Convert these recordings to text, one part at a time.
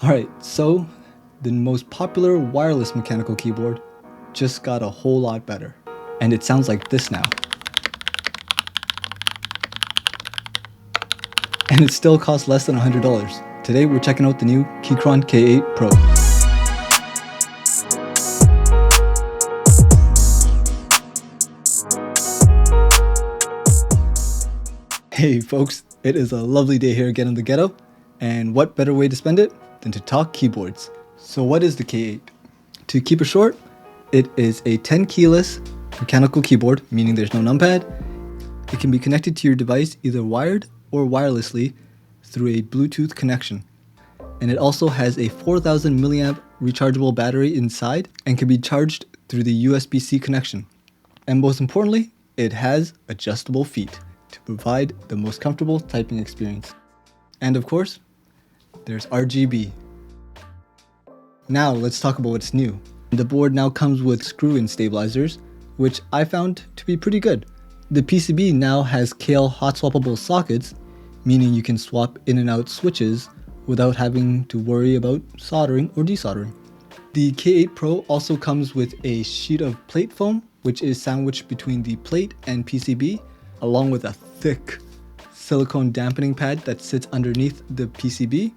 Alright, so the most popular wireless mechanical keyboard just got a whole lot better. And it sounds like this now. And it still costs less than $100. Today we're checking out the new Keychron K8 Pro. Hey folks, it is a lovely day here again in the ghetto, and what better way to spend it than to talk keyboards. So what is the K8? To keep it short, it is a 10 keyless mechanical keyboard, meaning there's no numpad. It can be connected to your device either wired or wirelessly through a Bluetooth connection. And it also has a 4000 milliamp rechargeable battery inside and can be charged through the USB-C connection. And most importantly, it has adjustable feet to provide the most comfortable typing experience. And of course, there's RGB. Now let's talk about what's new. The board now comes with screw-in stabilizers, which I found to be pretty good. The PCB now has KL hot swappable sockets, meaning you can swap in and out switches without having to worry about soldering or desoldering. The K8 Pro also comes with a sheet of plate foam, which is sandwiched between the plate and PCB, along with a thick silicone dampening pad that sits underneath the PCB.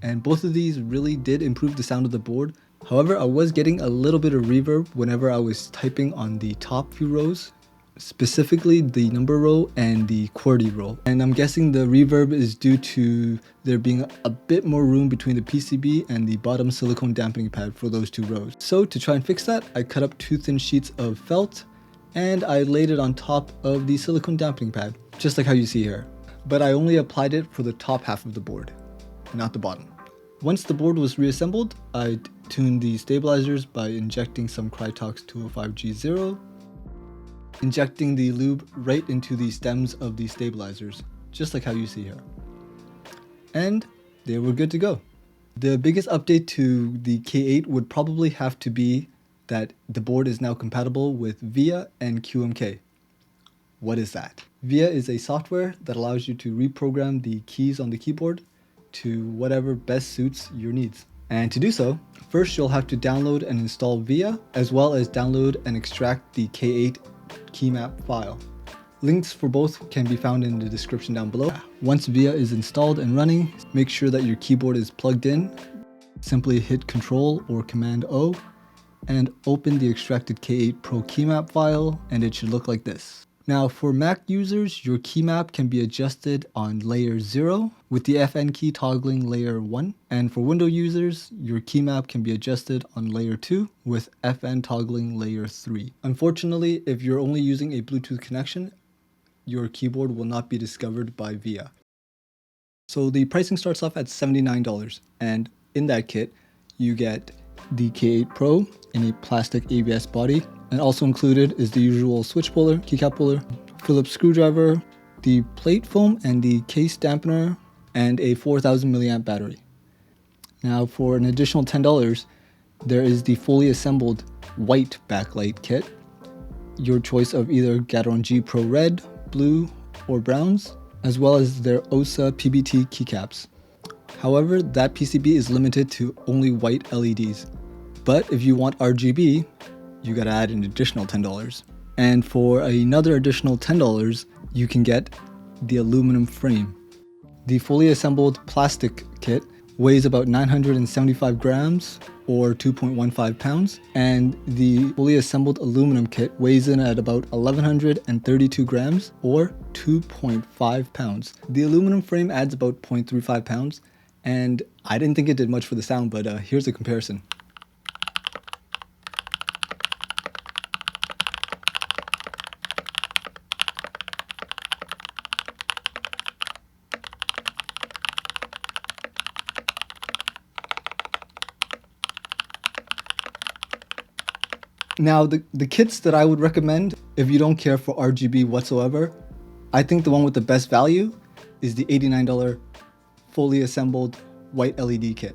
And both of these really did improve the sound of the board. However, I was getting a little bit of reverb whenever I was typing on the top few rows, specifically the number row and the QWERTY row. And I'm guessing the reverb is due to there being a bit more room between the PCB and the bottom silicone dampening pad for those two rows. So to try and fix that, I cut up 2 thin sheets of felt and I laid it on top of the silicone dampening pad, just like how you see here. But I only applied it for the top half of the board, not the bottom. Once the board was reassembled, I tuned the stabilizers by injecting some Krytox 205G0, injecting the lube right into the stems of the stabilizers, just like how you see here. And they were good to go. The biggest update to the K8 would probably have to be that the board is now compatible with VIA and QMK. What is that? VIA is a software that allows you to reprogram the keys on the keyboard to whatever best suits your needs. And to do so, first you'll have to download and install VIA, as well as download and extract the K8 keymap file. Links for both can be found in the description down below. Once VIA is installed and running, make sure that your keyboard is plugged in. Simply hit Ctrl or Command O and open the extracted K8 Pro keymap file, and it should look like this. Now for Mac users, your keymap can be adjusted on layer 0 with the FN key toggling layer 1. And for Windows users, your keymap can be adjusted on layer 2 with FN toggling layer 3. Unfortunately, if you're only using a Bluetooth connection, your keyboard will not be discovered by VIA. So the pricing starts off at $79, and in that kit, you get the K8 Pro in a plastic ABS body. And also included is the usual switch puller, keycap puller, Phillips screwdriver, the plate foam and the case dampener, and a 4000 milliamp battery. Now for an additional $10, there is the fully assembled white backlight kit. Your choice of either Gateron G Pro Red, Blue, or Browns, as well as their OSA PBT keycaps. However, that PCB is limited to only white LEDs. But if you want RGB, you gotta add an additional $10. And for another additional $10, you can get the aluminum frame. The fully assembled plastic kit weighs about 975 grams or 2.15 pounds, and the fully assembled aluminum kit weighs in at about 1132 grams or 2.5 pounds. The aluminum frame adds about 0.35 pounds, and I didn't think it did much for the sound, but here's a comparison. Now, the kits that I would recommend, if you don't care for RGB whatsoever, I think the one with the best value is the $89 fully assembled white LED kit.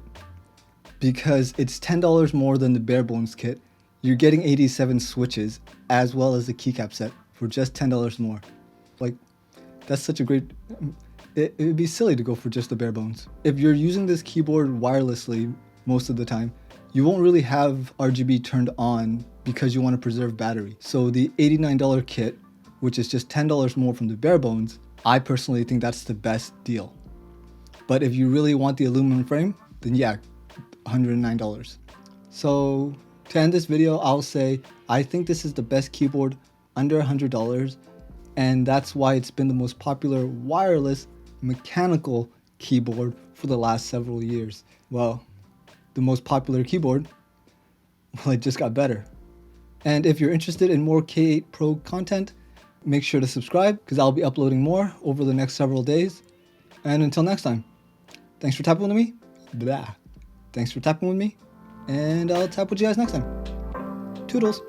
Because it's $10 more than the bare bones kit, you're getting 87 switches as well as the keycap set for just $10 more. Like, that's such a great... it would be silly to go for just the bare bones. If you're using this keyboard wirelessly most of the time, you won't really have RGB turned on because you want to preserve battery. So the $89 kit, which is just $10 more from the bare bones, I personally think that's the best deal. But if you really want the aluminum frame, then yeah, $109. So to end this video, I'll say I think this is the best keyboard under $100, and that's why it's been the most popular wireless mechanical keyboard for the last several years. Well, the most popular keyboard, well, it just got better. And if you're interested in more K8 Pro content, make sure to subscribe because I'll be uploading more over the next several days. And until next time, thanks for tapping with me. Blah. Thanks for tapping with me, and I'll tap with you guys next time. Toodles.